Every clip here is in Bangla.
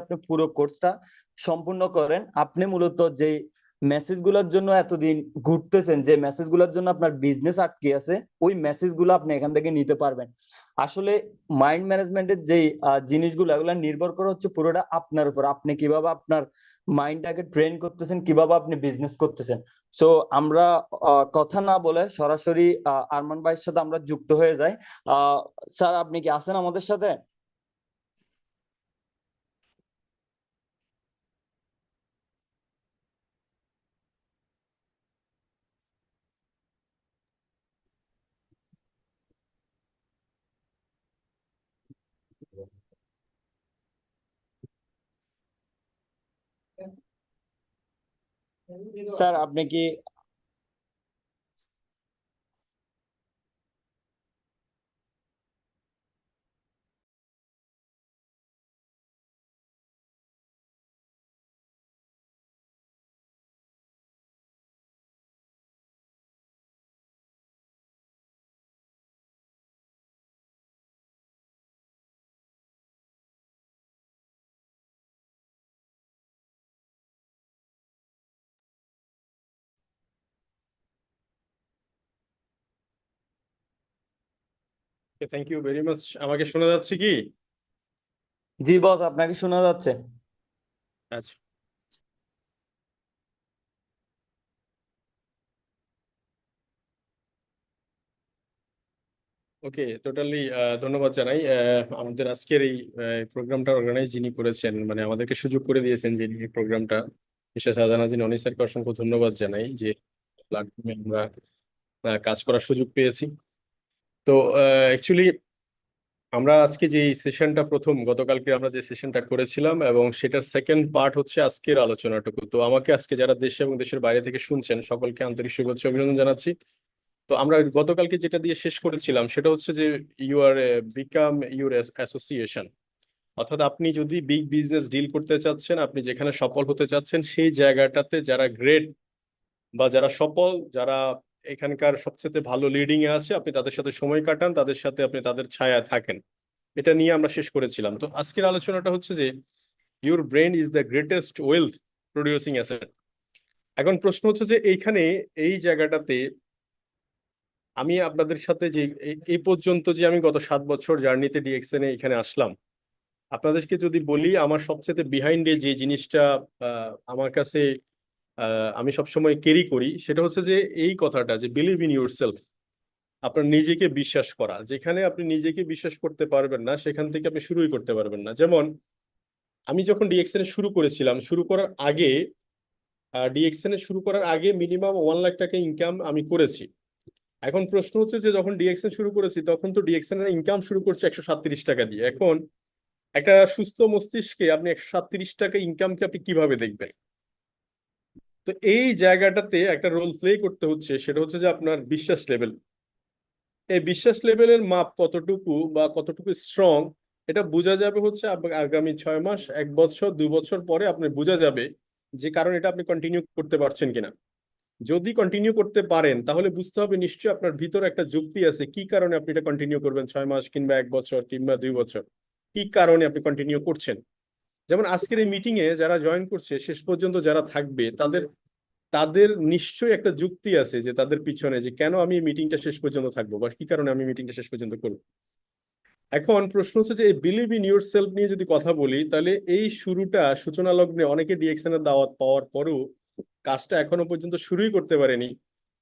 আপনি পুরো কোর্সটা সম্পূর্ণ করেন, আপনি মূলত যে মেসেজগুলোর জন্য এতদিন ঘুরতেছেন, যে মেসেজগুলোর জন্য আপনার বিজনেস আটকে আছে, ওই মেসেজগুলো আপনি এখান থেকে নিতে পারবেন। আসলে মাইন্ড ম্যানেজমেন্টের যে জিনিসগুলো, এগুলো নির্ভর করে হচ্ছে পুরোটা আপনার উপর। আপনি কিভাবে আপনার মাইন্ডটাকে ট্রেন করতেছেন, কিভাবে আপনি বিজনেস করতেছেন। সো আমরা কথা না বলে সরাসরি আরমান ভাইয়ের সাথে আমরা যুক্ত হয়ে যাই। স্যার, আপনি কি আছেন আমাদের সাথে? স্যার, আপনি কি থ্যাংক ইউ ভেরি মাচ। আমাকে শোনা যাচ্ছে কি? জি বস, আপনাকে শোনা যাচ্ছে। আচ্ছা, ওকে, টোটালি ধন্যবাদ জানাই আমাদের আজকের এই প্রোগ্রামটা অর্গানাইজ যিনি করেছেন, মানে আমাদেরকে সুযোগ করে দিয়েছেন যিনি এই প্রোগ্রামটা, মিস্টার শাহজাহান অনি স্যারকে অসংখ্য ধন্যবাদ জানাই যে প্ল্যাটফর্মে আমরা কাজ করার সুযোগ পেয়েছি। তো অ্যাকচুয়ালি আমরা আজকে যে সেশনটা প্রথম গতকালকে আমরা যে সেশনটা করেছিলাম এবং সেটার সেকেন্ড পার্ট হচ্ছে আজকের আলোচনাটুকু। তো আমাকে আজকে যারা দেশে এবং দেশের বাইরে থেকে শুনছেন সকলকে আন্তরিক শুভেচ্ছা অভিনন্দন জানাচ্ছি। তো আমরা গতকালকে যেটা দিয়ে শেষ করেছিলাম সেটা হচ্ছে যে you are become your association, অর্থাৎ আপনি যদি বিগ বিজনেস ডিল করতে চাচ্ছেন, আপনি যেখানে সফল হতে চাচ্ছেন সেই জায়গাটাতে যারা গ্রেট বা যারা সফল, যারা এখানকার সবচেয়ে ভালো লিডিং এ আছে, আপনি তাদের সাথে সময় কাটান, তাদের সাথে আপনি তাদের ছায়ায় থাকেন। এটা নিয়ে আমরা শেষ করেছিলাম। তো আজকের আলোচনাটা হচ্ছে যে your brain is the greatest wealth producing asset. এখন প্রশ্ন হচ্ছে যে এইখানে এই জায়গাটাতে আমি আপনাদের সাথে যে এই পর্যন্ত যে আমি গত 7 বছর জার্নিতে ডিএক্সএন এখানে আসলাম, আপনাদেরকে যদি বলি আমার সবচেয়ে বিহাইন্ডে যে জিনিসটা আমার কাছে আমি সবসময় ক্যারি করি, সেটা হচ্ছে যে এই কথাটা যে বিলিভ ইন ইউর সেলফ, আপনার নিজেকে বিশ্বাস করা। যেখানে আপনি নিজেকে বিশ্বাস করতে পারবেন না সেখান থেকে আপনি শুরুই করতে পারবেন না। যেমন আমি যখন ডিএক্সএন শুরু করেছিলাম, শুরু করার আগে ডিএক্সএন শুরু করার আগে মিনিমাম 1 লাখ টাকা ইনকাম আমি করেছি। এখন প্রশ্ন হচ্ছে যে যখন ডিএক্সএন শুরু করেছি তখন তো ডিএক্সএন এর ইনকাম শুরু করছে 137 টাকা দিয়ে। এখন একটা সুস্থ মস্তিষ্কে আপনি 137 টাকা ইনকামকে আপনি কিভাবে দেখবেন? তো এই জায়গাটাতে একটা রোল প্লে করতে হচ্ছে, সেটা হচ্ছে যে আপনার বিশ্বাস লেভেল। এই বিশ্বাস লেভেলের মাপ কতটুকু বা কতটুকু স্ট্রং, এটা বোঝা যাবে হচ্ছে আগামী 6 মাস, 1 বছর, 2 বছর পরে আপনি বোঝা যাবে যে কারণ এটা আপনি কন্টিনিউ করতে পারছেন কিনা। যদি কন্টিনিউ করতে পারেন তাহলে বুঝতে হবে নিশ্চয়ই আপনার ভিতরে একটা যুক্তি আছে কি কারণে আপনি এটা কন্টিনিউ করবেন 6 মাস কিংবা 1 বছর কিংবা 2 বছর, কি কারণে আপনি কন্টিনিউ করছেন। যেমন আজকের এই মিটিং এ যারা জয়েন করছে, শেষ পর্যন্ত যারা থাকবে, তাদের তাদের নিশ্চয়ই একটা যুক্তি আছে যে তাদের পিছনে যে কেন আমি এই মিটিংটা শেষ পর্যন্ত থাকবো বা কি কারণে আমি মিটিংটা শেষ পর্যন্ত করবো। এখন প্রশ্ন হচ্ছে যে এই বিলিভ ইন ইউর সেলফ নিয়ে যদি কথা বলি, তাহলে এই শুরুটা সূচনা লগ্নে অনেকে ডিএক্সএন এর দাওয়াত পাওয়ার পরেও কাজটা এখনো পর্যন্ত শুরুই করতে পারেনি।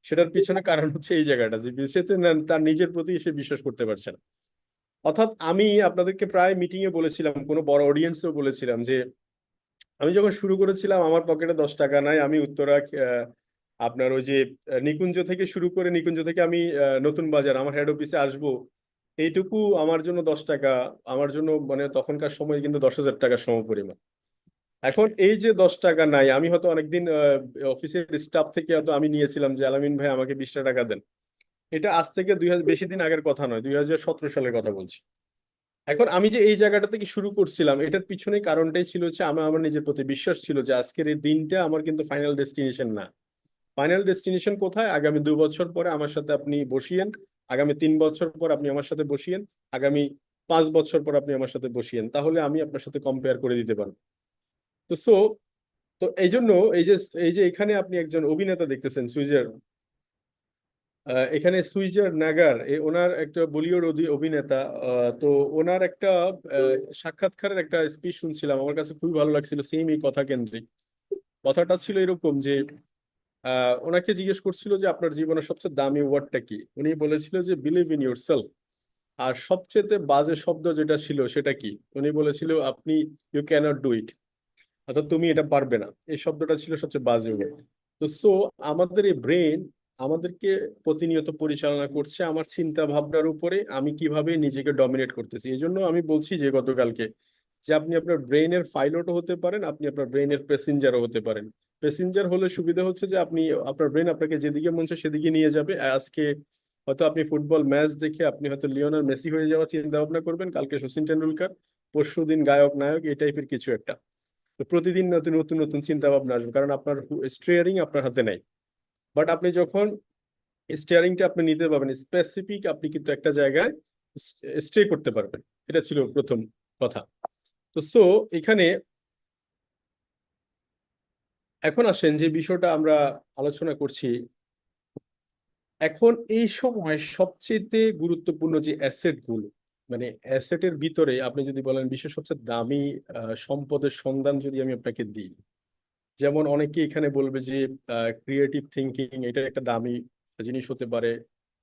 সেটার পিছনে কারণ হচ্ছে এই জায়গাটা যে সে তার নিজের প্রতি সে বিশ্বাস করতে পারছে না। অর্থাৎ আমি আপনাদেরকে প্রায় মিটিং এ বলেছিলাম, কোনো বড় অডিয়েন্সেও বলেছিলাম যে আমি যখন শুরু করেছিলাম আমার পকেটে 10 টাকা নাই। আমি উত্তরা আপনার ওই যে নিকুঞ্জ থেকে শুরু করে, নিকুঞ্জ থেকে আমি নতুন বাজার আমার হেড অফিসে আসবো, এইটুকু আমার জন্য 10 টাকা, আমার জন্য মানে তখনকার সময় কিন্তু 10,000 টাকার সমপরিমাণ। এখন এই যে 10 টাকা নাই, আমি হয়তো অনেকদিন অফিসের স্টাফ থেকে হয়তো আমি নিয়েছিলাম যে আলামিন ভাই আমাকে 20টা টাকা দেন। এটা আজ থেকে বেশি দিন আগের কথা নয়, 2017 সালের কথা বলছি। এখন আমি যে এই জায়গাটা থেকে শুরু করছিলাম, এটার পিছনে কারণটাই ছিল হচ্ছে আমার আমার নিজের প্রতি বিশ্বাস ছিল যে আজকের এই দিনটা আমার কিন্তু ফাইনাল ডেস্টিনেশন না। ফাইনাল ডেস্টিনেশন কোথায়? আগামী 2 বছর পরে আমার সাথে আপনি বসিয়েন, আগামী 3 বছর পর আপনি আমার সাথে বসিয়েন, আগামী 5 বছর পর আপনি আমার সাথে বসিয়েন, তাহলে আমি আপনার সাথে কম্পেয়ার করে দিতে পারবো। তো এই জন্য এই যে এখানে আপনি একজন অভিনেতা দেখতেছেন সুইজার, এখানে সুইজার নাগার ওনার একটা বলিউড অভিনেতা। তো ওনার একটা সাক্ষাৎকারের একটা স্পিচ শুনছিলাম, আমার কাছে খুবই ভালো লাগছিল, সেম এই কথা কেন্দ্রিক। কথাটা ছিল এরকম যে ওনাকে জিজ্ঞেস করছিল যে আপনার জীবনের সবচেয়ে দামি ওয়ার্ডটা কি, উনি বলেছিল যে বিলিভ ইন ইউর সেলফ। আর সবচেয়ে বাজে শব্দ যেটা ছিল সেটা কি, উনি বলেছিল আপনি ইউ ক্যানট ডু ইট, অর্থাৎ তুমি এটা পারবে না। এই শব্দটা ছিল সবচেয়ে বাজে ওয়ার্ড। তো আমাদের এই ব্রেন আমাদেরকে প্রতিনিয়ত পরিচালনা করছে আমার চিন্তা ভাবনার উপরে, আমি কিভাবে নিজেকে ডমিনেট করতেছি। এই জন্য আমি বলছি যে গতকালকে যে আপনি আপনার ব্রেইনের পাইলটও হতে পারেন, আপনি আপনার ব্রেইনের প্যাসেঞ্জারও হতে পারেন। প্যাসেঞ্জার হলে সুবিধা হচ্ছে যে আপনি আপনার ব্রেন আপনাকে যেদিকে মন চায় সেদিকে নিয়ে যাবে। আজকে হয়তো আপনি ফুটবল ম্যাচ দেখে আপনি হয়তো লিওনার মেসি হয়ে যাওয়ার চিন্তা ভাবনা করবেন, কালকে সচিন টেন্ডুলকার, পরশুদিন গায়ক নায়ক, এই টাইপের কিছু একটা। তো প্রতিদিন নতুন নতুন নতুন চিন্তা ভাবনা আসবে, কারণ আপনার স্টিয়ারিং আপনার হাতে নেই। বাট আপনি যখন স্টিয়ারিংটা আপনি নিতে পারবেন স্পেসিফিক, আপনি কিন্তু একটা জায়গায় স্টে করতে পারবেন। এটা ছিল প্রথম কথা। তো এখানে এখন আসেন যে বিষয়টা আমরা আলোচনা করছি, এখন এই সময় সবচেয়ে গুরুত্বপূর্ণ যে অ্যাসেট গুলো, মানে অ্যাসেটের ভিতরে আপনি যদি বলেন বিশ্বের সবচেয়ে দামি সম্পদের সন্ধান যদি আমি আপনাকে দিই, যেমন অনেকে এখানে বলবে যে ক্রিয়েটিভ থিঙ্কিং এটা একটা দামি জিনিস হতে পারে,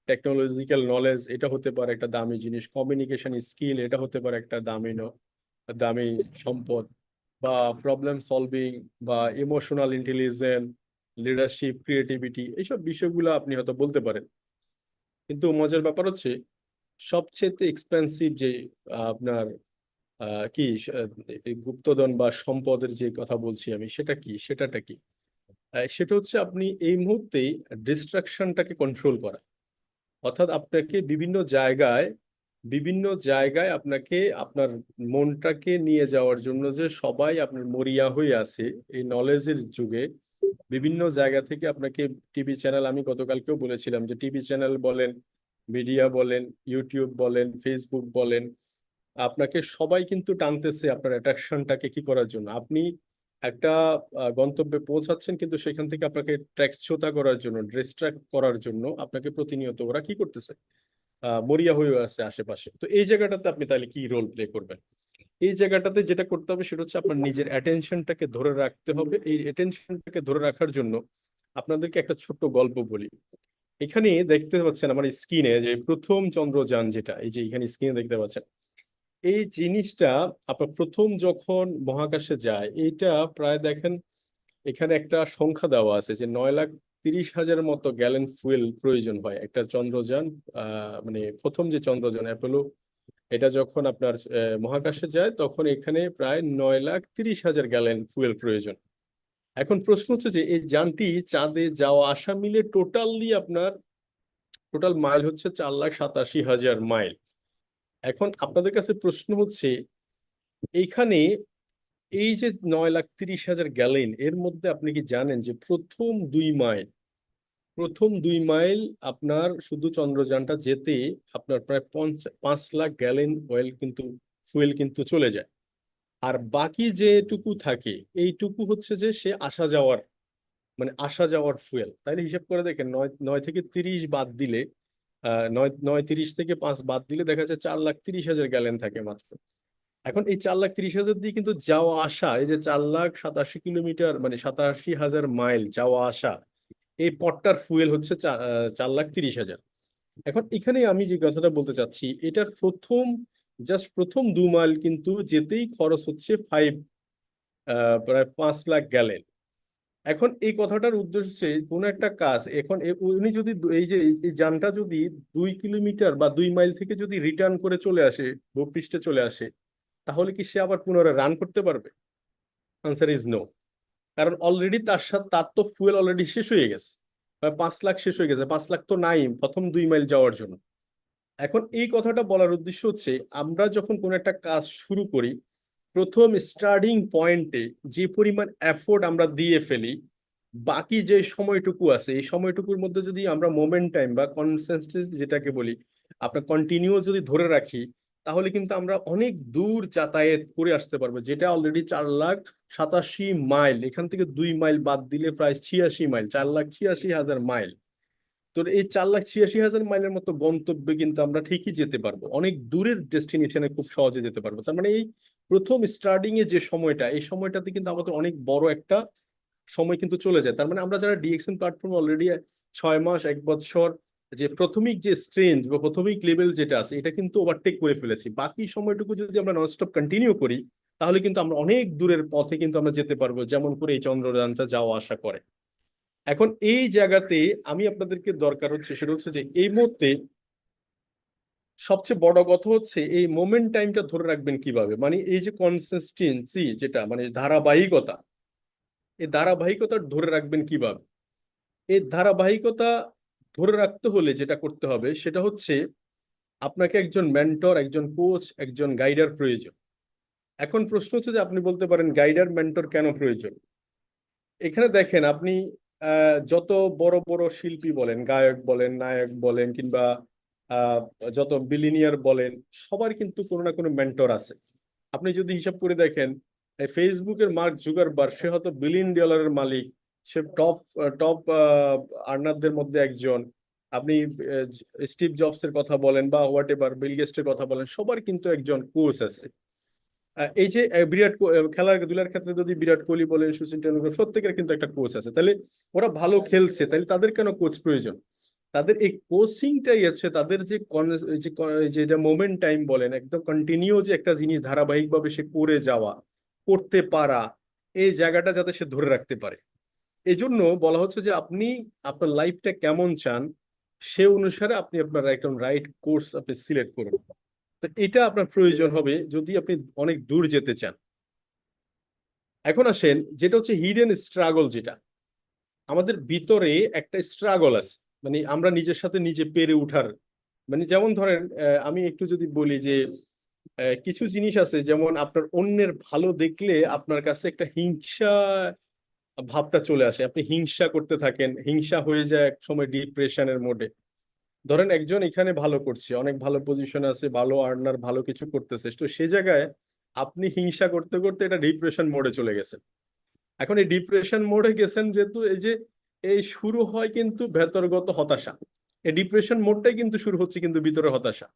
টেকনোলজিক্যাল নলেজ এটা হতে পারে একটা দামি জিনিস, কমিউনিকেশন স্কিল এটা হতে পারে একটা দামি সম্পদ, বা প্রবলেম সলভিং, বা ইমোশনাল ইন্টেলিজেন্স, লিডারশিপ, ক্রিয়েটিভিটি, এইসব বিষয়গুলো আপনি হয়তো বলতে পারেন। কিন্তু মজার ব্যাপার হচ্ছে সবচেয়ে এক্সপেন্সিভ যে আপনার কি এই গুপ্তধন বা সম্পদের যে কথা বলছি আমি, সেটা কি, সেটাটা কি? সেটা হচ্ছে আপনি এই মুহূর্তেই ডিস্ট্রাকশনটাকে কন্ট্রোল করা। অর্থাৎ আপনাকে বিভিন্ন জায়গায় আপনাকে আপনার মনটাকে নিয়ে যাওয়ার জন্য, যে সবাই আপনার মরিয়া হয়ে আছে এই নলেজের যুগে, বিভিন্ন জায়গা থেকে আপনাকে টিভি চ্যানেল, আমি গতকালকেও বলেছিলাম যে টিভি চ্যানেল বলেন, মিডিয়া বলেন, ইউটিউব বলেন, ফেসবুক বলেন, আপনাকে সবাই কিন্তু টানতেছে আপনার অ্যাট্রাকশনটাকে কি করার জন্য। আপনি একটা গন্তব্যে পৌঁছাচ্ছেন, কিন্তু সেখান থেকে আপনাকে ট্র্যাকচ্যুতা করার জন্য, ডিস্ট্রাক্ট করার জন্য আপনাকে প্রতিনিয়ত ওরা কি করতেছে, মরিয়া হয়ে আছে আশেপাশে। তো এই জায়গাটাতে আপনি তাহলে কি রোল প্লে করবেন? এই জায়গাটাতে যেটা করতে হবে সেটা হচ্ছে আপনার নিজের অ্যাটেনশনটাকে ধরে রাখতে হবে। এই অ্যাটেনশনটাকে ধরে রাখার জন্য আপনাদেরকে একটা ছোট্ট গল্প বলি। এখানে দেখতে পাচ্ছেন আমার স্ক্রিনে যে প্রথম চন্দ্রযান, যেটা এই যে এখানে স্ক্রিনে দেখতে পাচ্ছেন, এই জিনিসটা আপনার প্রথম যখন মহাকাশে যায়, এইটা প্রায় দেখেন এখানে একটা সংখ্যা দেওয়া আছে যে 9,30,000 মতো গ্যালন ফুয়েল প্রয়োজন হয় একটা চন্দ্রযান, মানে প্রথম যে চন্দ্রযান অ্যাপোলো, এটা যখন আপনার মহাকাশে যায় তখন এখানে প্রায় 9,30,000 গ্যালন ফুয়েল প্রয়োজন। এখন প্রশ্ন হচ্ছে যে এই যানটি চাঁদে যাওয়া আসা মিলে আপনার টোটাল মাইল হচ্ছে 4,87,000 মাইল। এখন আপনাদের কাছে প্রশ্ন হচ্ছে, এইখানে এই যে 9,30,000 গ্যালন, এর মধ্যে আপনি কি জানেন যে প্রথম 2 মাইল আপনার শুধু চন্দ্রযানটা যেতে আপনার প্রায় 5 লাখ গ্যালন ফুয়েল কিন্তু চলে যায়। আর বাকি যেটুকু থাকে এইটুকু হচ্ছে যে সে আসা যাওয়ার ফুয়েল। তাইলে হিসাব করে দেখেন, 9 থেকে 30 বাদ দিলে, 9 9 30 থেকে 5 বাদ দিলে দেখা যায় 4,30,000 গ্যালন থাকে মাত্র। এখন এই 4,30,000 দিয়ে কিন্তু যাওয়া আসা, এই যে 4,87,000 কিলোমিটার, মানে 87,000 মাইল যাওয়া আসা, এই পথটার ফুয়েল হচ্ছে 4,30,000। এখন এখানে আমি যে কথাটা বলতে চাচ্ছি, এটার প্রথম 2 মাইল কিন্তু যেতেই খরচ হচ্ছে প্রায় 5 লাখ গ্যালন। এখন এই কথাটার উদ্দেশ্য হচ্ছে কোন একটা কাজ, এখন উনি যদি এই যে এই যানটা যদি 2 কিলোমিটার বা 2 মাইল থেকে যদি রিটার্ন করে চলে আসে, ভূপৃষ্ঠে চলে আসে, তাহলে কি সে আবার পুনরায় রান করতে পারবে? Answer is no. কারণ অলরেডি তার তো ফুয়েল অলরেডি শেষ হয়ে গেছে, 5 লাখ শেষ হয়ে গেছে, 5 লাখ তো নাই প্রথম 2 মাইল যাওয়ার জন্য। এখন এই কথাটা বলার উদ্দেশ্য হচ্ছে, আমরা যখন কোনো একটা কাজ শুরু করি, প্রথম স্টার্টিং পয়েন্টে যে পরিমাণ এফোর্ট আমরা দিয়ে ফেলি, বাকি যে সময়টুকু আছে এই সময়টুকুর মধ্যে যদি আমরা মোমেন্ট টাইম বা কনসিস্টেন্সি যেটাকে বলি, আপনার কন্টিনিউয়াস যদি ধরে রাখি, তাহলে কিন্তু আমরা অনেক দূর যাতায়াত করে আসতে পারবো, যেটা অলরেডি 4,87,000 মাইল, এখান থেকে 2 মাইল বাদ দিলে প্রায় 86 মাইল, 4,86,000 মাইল। তো এই 4,86,000 মাইলের মতো গন্তব্যে কিন্তু আমরা ঠিকই যেতে পারবো, অনেক দূরের ডেস্টিনেশনে খুব সহজে যেতে পারবো। তার মানে এই প্রথম স্টার্টিং এ যে সময়টা, এই সময়টাতে কিন্তু আমাদের অনেক বড় একটা সময় কিন্তু চলে যায়। তার মানে আমরা যারা ডিএক্সএন প্ল্যাটফর্ম অলরেডি 6 মাস 1 বছর, যে প্রাথমিক যে স্ট্রেঞ্জ বা প্রাথমিক লেভেল যেটা আছে, এটা কিন্তু ওভারটেক করে ফেলেছি। বাকি সময়টুকু যদি আমরা ননস্টপ কন্টিনিউ করি, তাহলে কিন্তু আমরা অনেক দূরের পথে কিন্তু আমরা যেতে পারবো, যেমন করে এই চন্দ্রযানটা যাওয়া আসা করে। এখন এই জায়গাতে আমি আপনাদেরকে দরকার হচ্ছে, সেটা হচ্ছে যে এই মুহূর্তে সবচেয়ে বড় কথা হচ্ছে এই মোমেন্ট টাইমটা ধরে রাখবেন কিভাবে, মানে এই যে কনসিস্টেন্সি, যেটা মানে ধারাবাহিকতা, এই ধারাবাহিকতা ধরে রাখবেন কিভাবে। এই ধারাবাহিকতা ধরে রাখতে হলে যেটা করতে হবে সেটা হচ্ছে আপনাকে একজন মেন্টর, একজন কোচ, একজন গাইডার প্রয়োজন। এখন প্রশ্ন হচ্ছে যে আপনি বলতে পারেন গাইডার মেন্টর কেন প্রয়োজন। এখানে দেখেন আপনি যত বড় বড় শিল্পী বলেন, গায়ক বলেন, নায়ক বলেন, কিংবা আহ, যত বিলিনিয়ার বলেন, সবার কিন্তু কোনো না কোনো মেন্টর আছে। আপনি যদি হিসাব করে দেখেন, এই ফেসবুকের মার্ক জুকারবার্গ, সে হয়তো $1 বিলিয়ন মালিক, সে টপ টপ আর্নারদের মধ্যে একজন। আপনি স্টিভ জবস এর কথা বলেন বা হোয়াট এভার, বিল গেটস এর কথা বলেন, সবার কিন্তু একজন কোচ আছে। এই যে খেলাধুলার ক্ষেত্রে যদি বিরাট কোহলি বলেন, সচিন টেন্ডুলকর, প্রত্যেকের কিন্তু একটা কোচ আছে। তাহলে ওরা ভালো খেলছে, তাহলে তাদের কেন কোচ প্রয়োজন? তাদের এই কোচিংটাই আছে, তাদের যে যেটা মোমেন্ট টাইম বলেন, একদম কন্টিনিউ যে একটা জিনিস ধারাবাহিকভাবে সে করে যাওয়া, করতে পারা, এই জায়গাটা যাতে সে ধরে রাখতে পারে। এই জন্য বলা হচ্ছে যে আপনি আপনার লাইফটা কেমন চান, সে অনুসারে আপনি আপনার একদম রাইট কোর্স আপনি সিলেক্ট করুন। তো এটা আপনার প্রয়োজন হবে যদি আপনি অনেক দূর যেতে চান। এখন আসেন যেটা হচ্ছে হিডেন স্ট্রাগল, যেটা আমাদের ভিতরে একটা স্ট্রাগল আছে, মানে আমরা নিজের সাথে নিজে পেরে উঠার, মানে যেমন ধরেন আমি একটু যদি বলি যে কিছু জিনিস আছে, যেমন আপনার অন্যের ভালো দেখলে আপনার কাছে একটা হিংসা ভাবটা চলে আসে, আপনি হিংসা করতে থাকেন, হিংসা হয়ে যায় এক সময় ডিপ্রেশনের মোডে। ধরেন একজন এখানে ভালো করছে, অনেক ভালো পজিশন আছে, ভালো আর্নার, ভালো কিছু করতেছে, তো সে জায়গায় আপনি হিংসা করতে করতে এটা ডিপ্রেশন মোডে চলে গেছেন। এখন এই ডিপ্রেশন মোডে গেছেন যেহেতু, এই যে এই শুরু হয় কিন্তু ভেতরগত হতাশা, এই ডিপ্রেশন মোডটাই কিন্তু শুরু হচ্ছে কিন্তু ভিতরে হতাশা।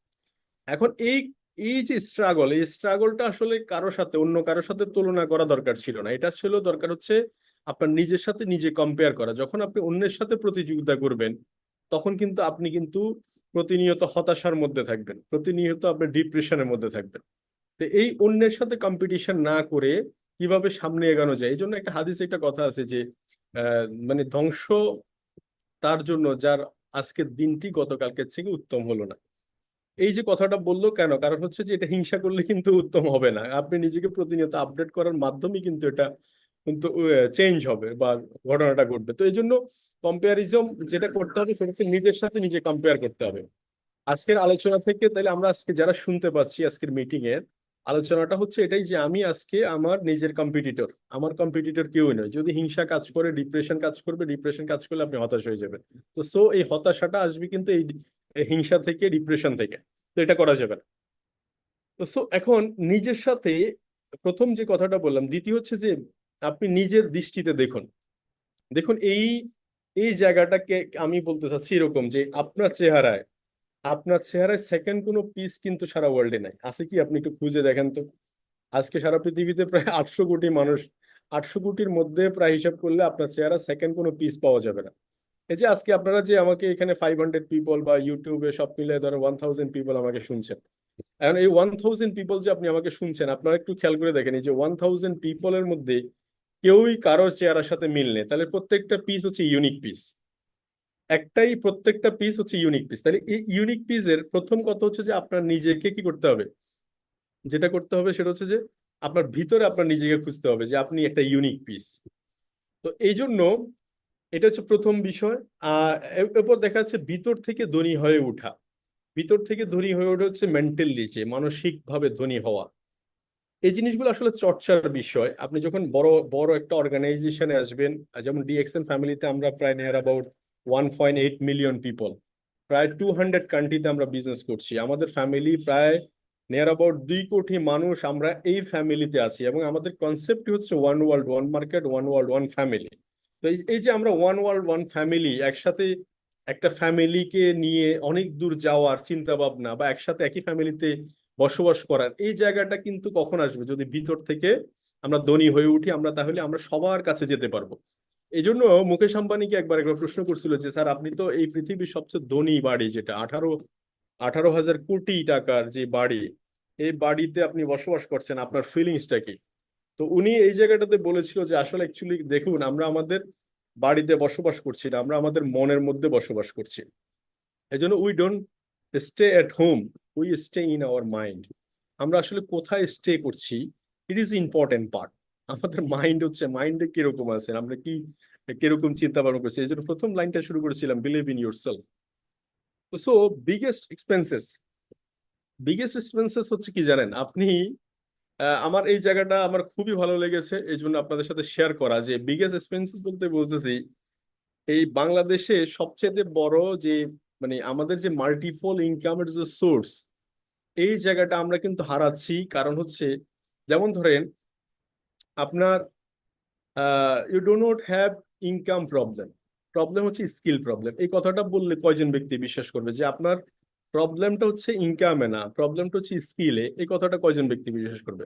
এখন এই এই যে স্ট্রাগল, এই স্ট্রাগলটা আসলে কারো সাথে, অন্য কারোর সাথে তুলনা করা দরকার ছিল না। এটা ছিল দরকার হচ্ছে আপনার নিজের সাথে নিজে কম্পেয়ার করা। যখন আপনি অন্যের সাথে প্রতিযোগিতা করবেন, তখন কিন্তু আপনি কিন্তু প্রতিনিয়ত হতাশার মধ্যে থাকবেন, প্রতিনিয়ত আপনি ডিপ্রেশনের মধ্যে থাকবেন। তো এই অন্যের সাথে কম্পিটিশন না করে কিভাবে সামনে এগোনো যায়, এই জন্য একটা হাদিসে একটা কথা আছে যে মানে ধ্বংস তার জন্য যার আজকের দিনটি গতকালকের থেকে উত্তম হলো না। এই যে কথাটা বললো কেন, কারণ হচ্ছে যে এটা হিংসা করলে কিন্তু উত্তম হবে না, আপনি নিজেকে প্রতিনিয়ত আপডেট করার মাধ্যমে কিন্তু এটা কিন্তু চেঞ্জ হবে বা ঘটনাটা ঘটবে। তো এই জন্য কম্পেয়ারিজম যেটা করতে হবে সেটা হচ্ছে নিজের সাথে নিজে কম্পেয়ার করতে হবে। আজকের আলোচনা থেকে তাহলে আমরা আজকে যারা শুনতে পাচ্ছি আজকের মিটিং এর আলোচনাটা হচ্ছে এটাই যে আমি আজকে আমার নিজের কম্পিটিটর, আমার কম্পিটিটর কেউই নয়। যদি হিংসা কাজ করে ডিপ্রেশন কাজ করবে, ডিপ্রেশন কাজ করলে আপনি হতাশ হয়ে যাবেন। তো সো এই হতাশাটা আসবে কিন্তু এই হিংসা থেকে, ডিপ্রেশন থেকে। তো এটা করা যাবে না। তো সো এখন নিজের সাথে প্রথম যে কথাটা বললাম, দ্বিতীয় হচ্ছে যে আপনি নিজের দৃষ্টিতে দেখুন। দেখুন এই এই জায়গাটাকে আমি বলতে চাচ্ছি এরকম যে আপনার চেহারায় সেকেন্ড কোনো পিস কিন্তু সারা ওয়ার্ল্ডে নাই, আছে কি? আপনি একটু খুঁজে দেখেন তো। আজকে সারা পৃথিবীতে প্রায় 800 কোটি মানুষ, 800 কোটির মধ্যে প্রায় হিসাব করলে আপনার চেহারা সেকেন্ড কোনো পিস পাওয়া যাবে না। এই যে আজকে আপনারা যে আমাকে এখানে 500 পিপল বা ইউটিউবে সব মিলে ধরো 1000 পিপল আমাকে শুনছেন, এখন এই 1000 পিপল যে আপনি আমাকে শুনছেন, আপনারা একটু খেয়াল করে দেখেন, এই যে 1000 পিপলের মধ্যে কেউই কারোর চেহারার সাথে মিল নেই, তাহলে প্রত্যেকটা পিস হচ্ছে ইউনিক পিস। প্রত্যেকটা পিস হচ্ছে ইউনিক পিস। তাহলে এই ইউনিক পিসের প্রথম কথা হচ্ছে যে আপনার নিজেকে কি করতে হবে, যেটা করতে হবে সেটা হচ্ছে যে আপনার ভিতরে আপনার নিজেকে খুঁজতে হবে যে আপনি একটা ইউনিক পিস। তো এই জন্য এটা হচ্ছে প্রথম বিষয়। আর এরপর দেখা যাচ্ছে ভিতর থেকে ধনী হয়ে ওঠা। ভিতর থেকে ধনী হয়ে ওঠা হচ্ছে মেন্টালি, যে মানসিক ভাবে ধনী হওয়া। এই জিনিসগুলো আসলে চর্চার বিষয়। আপনি যখন বড় বড় একটা অর্গানাইজেশনে আসবেন, যেমন ডিএক্সএন ফ্যামিলিতে আমরা প্রায় নিয়ার অ্যাবাউট 1.8 মিলিয়ন পিপল, প্রায় 200 কান্ট্রিতে আমরা বিজনেস করছি। আমাদের ফ্যামিলি প্রায় নিয়ার অ্যাবাউট 2 কোটি মানুষ আমরা এই ফ্যামিলিতে আছি, এবং আমাদের কনসেপ্ট হচ্ছে one world one market, one world one family. তো এই যে আমরা ওয়ান ওয়ার্ল্ড ওয়ান ফ্যামিলি, একসাথে একটা ফ্যামিলিকে নিয়ে অনেক দূর যাওয়ার চিন্তা ভাবনা, বা একসাথে একই ফ্যামিলিতে বসবাস করার এই জায়গাটা কিন্তু কখন আসবে? যদি ভিতর থেকে আমরা ধনী হয়ে উঠি, আমরা তাহলে আমরা সবার কাছে যেতে পারবো। এই জন্য মুকেশ আম্বানিকে একবার প্রশ্ন করছিল যে স্যার, আপনি তো এই পৃথিবীর সবচেয়ে ধনী বাড়ি, যেটা 18,000 কোটি টাকার যে বাড়ি, এই বাড়িতে আপনি বসবাস করছেন, আপনার ফিলিংসটা কি? তো উনি এই জায়গাটাতে বলেছিল যে আসলে অ্যাকচুয়ালি দেখুন, আমরা আমাদের বাড়িতে বসবাস করছি না, আমরা আমাদের মনের মধ্যে বসবাস করছি। এই জন্য we don't stay at home, we stay in our mind. আমরা আসলে কোথায় স্টে করছি, ইট ইজ ইম্পর্টেন্ট পার্ট। আমাদের মাইন্ড হচ্ছে, মাইন্ডে কিরকম আছে, আমরা কি কিরকম চিন্তা ভাবনা করছি। এই জন্য প্রথম লাইনটা শুরু করেছিলাম, believe in your self. So biggest expenses হচ্ছে কি জানেন আপনি? আমার এই জায়গাটা আমার খুবই ভালো লেগেছে, এই জন্য আপনাদের সাথে শেয়ার করা, যে বিগেস্ট এক্সপেন্সেস বলতে বলতেছি এই বাংলাদেশে সবচেয়ে বড় যে, মানে আমাদের যে মাল্টিপল ইনকামের যে সোর্স, এই জায়গাটা আমরা কিন্তু হারাচ্ছি। কারণ হচ্ছে, যেমন ধরেন আপনার you do not have income problem, problem হচ্ছে স্কিল প্রবলেম। এই কথাটা বললে কয়জন ব্যক্তি বিশ্বাস করবে যে আপনার প্রবলেমটা হচ্ছে ইনকামে না, প্রবলেমটা হচ্ছে স্কিলে? এই কথাটা কয়জন ব্যক্তি বিশ্বাস করবে?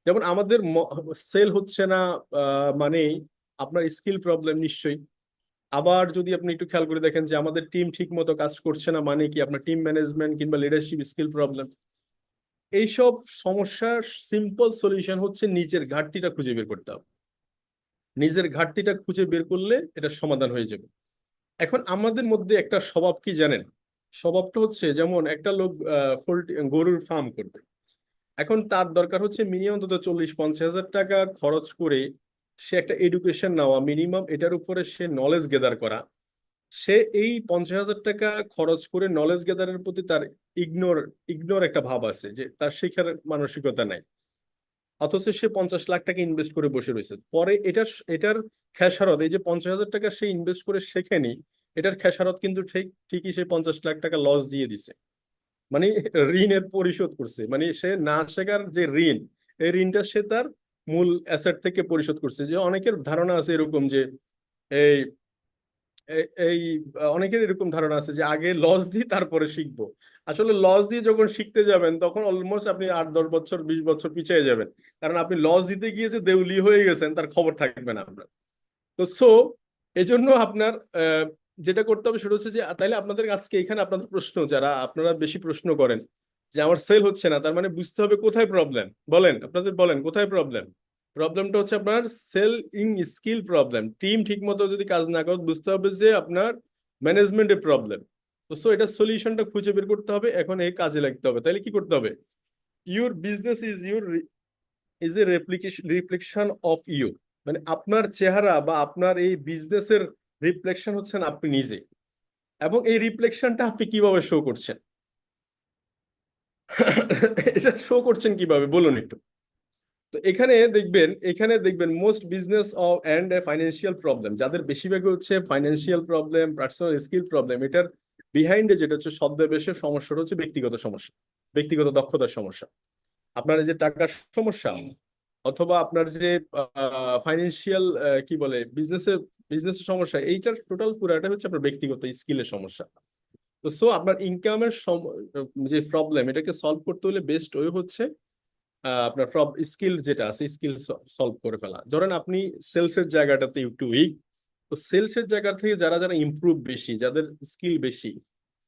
যেমন আমাদের সেল হচ্ছে না, মানেই আপনার স্কিল প্রবলেম নিশ্চয়ই। আবার যদি আপনি একটু খেয়াল করে দেখেন যে আমাদের টিম ঠিক মতো কাজ করছে না, মানে কি আপনার টিম ম্যানেজমেন্ট কিংবা লিডারশিপ স্কিল প্রবলেম। এইসব সমস্যার সিম্পল সলিউশন হচ্ছে নিজের ঘাটতিটা খুঁজে বের করতে হবে। নিজের ঘাটতিটা খুঁজে বের করলে এটা সমাধান হয়ে যাবে। এখন আমাদের মধ্যে একটা স্বভাব কি জানেন? স্বভাবটা হচ্ছে, যেমন একটা লোক গরুর ফার্ম করবে, এখন তার দরকার হচ্ছে মিনিমাম অন্তত 40-50 হাজার টাকা খরচ করে সে একটা এডুকেশন নেওয়া, মিনিমাম এটার উপরে সে নলেজ গেদার করা। সে এই 50,000 টাকা খরচ করে নলেজ গেদারের প্রতি তার ইগনোর ইগনোর একটা ভাব আছে, যে তার শেখার মানসিকতা নাই। অথচ সে 50 লাখ টাকা ইনভেস্ট করে বসে রয়েছে, পরে এটার খেসারত, এই যে 50,000 টাকা সে ইনভেস্ট করে শেখেনি, এটার খেসারত কিন্তু ঠিকই সে 50 লাখ টাকা লস দিয়ে দিছে। মানে ঋণের পরিশোধ করছে, মানে সে না শেখার যে ঋণ, এই ঋণটা সে তার মূল অ্যাসেট থেকে পরিশোধ করছে। যে অনেকের ধারণা আছে এরকম যে এই এই অনেকের এরকম ধারণা আছে যে আগে লস দিই তারপরে শিখবো। আসলে লস দিয়ে যখন শিখতে যাবেন তখন অলমোস্ট আপনি 8-10 বছর 20 বছর পিছিয়ে যাবেন, কারণ আপনি লস দিতে গিয়ে যে দেউলি হয়ে গেছেন তার খবর থাকবে না আপনার। তো এই জন্য আপনার যেটা করতে হবে সেটা হচ্ছে যে, তাইলে আপনাদের আজকে এখানে আপনাদের প্রশ্ন, যারা আপনারা বেশি প্রশ্ন করেন যে আমার সেল হচ্ছে না, তার মানে বুঝতে হবে কোথায় প্রবলেম। বলেন, আপনাদের বলেন কোথায় প্রবলেম? প্রবলেমটা হচ্ছে আপনার সেল ইং স্কিল প্রবলেম। টিম ঠিক মতো যদি কাজ না করে, বুঝতে হবে যে আপনার ম্যানেজমেন্টের প্রবলেম। তো এটা সলিউশনটা খুঁজে বের করতে হবে, এখন এই কাজে লাগতে হবে। তাহলে কি করতে হবে? Your business is a reflection of you, মানে আপনার চেহারা বা আপনার এই বিজনেসের রিফ্লেকশন হচ্ছেন আপনি নিজে। এবং এই রিফ্লেকশনটা আপনি কিভাবে শো করছেন? এটা শো করছেন কিভাবে বলুন একটু। তো এখানে দেখবেন most business and financial problem, যাদের বেশিরভাগই হচ্ছে financial problem, personal skill problem, এটার বিহাইন্ডে যেটা হচ্ছে ছদ্মবেশের সমস্যাটা হচ্ছে ব্যক্তিগত সমস্যা, ব্যক্তিগত দক্ষতার সমস্যা। আপনার এই যে টাকার সমস্যা, অথবা আপনার যে ফাইন্যান্সিয়াল কি বলে বিজনেসের সমস্যা, এইটার টোটাল পুরাটা হচ্ছে আপনার ব্যক্তিগত স্কিলের সমস্যা। তো আপনার ইনকামের যে প্রবলেম, এটাকে সলভ করতে হলে বেস্ট ওয়ে হচ্ছে আপনার স্কিল যেটা আছে, স্কিল সলভ করে ফেলা। ধরেন আপনি সেলস এর জায়গাটাতে একটু উইক, তো সেলস এর জায়গা থেকে যারা যারা ইমপ্রুভ বেশি, যাদের স্কিল বেশি,